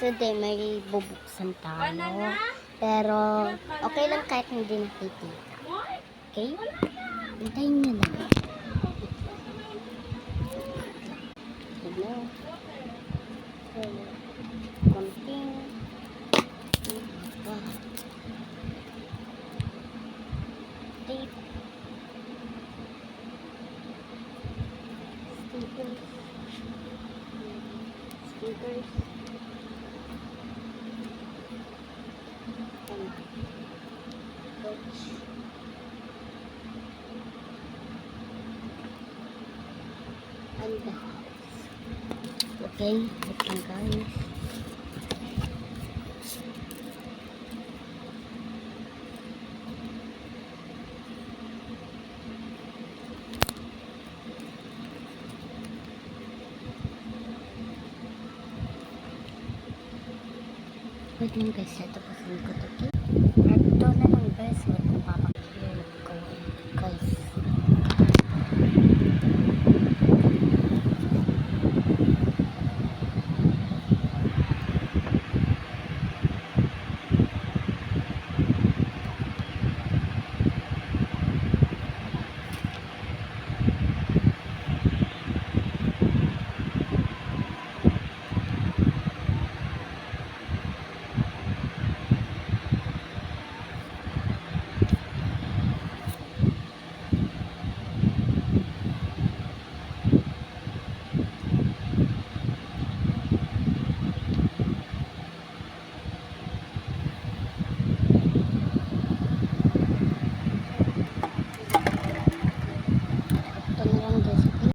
today may bubuksan tayo. Pero, okay lang kahit hindi nakikita. Okay? Hintayin nyo lang. Hello. Hello. Konting. Tape. Stickers. Stickers. And coach. And the house. Okay, wait lang guys. Wait lang guys, ito pasin ko to. Okay? Ito na lang guys.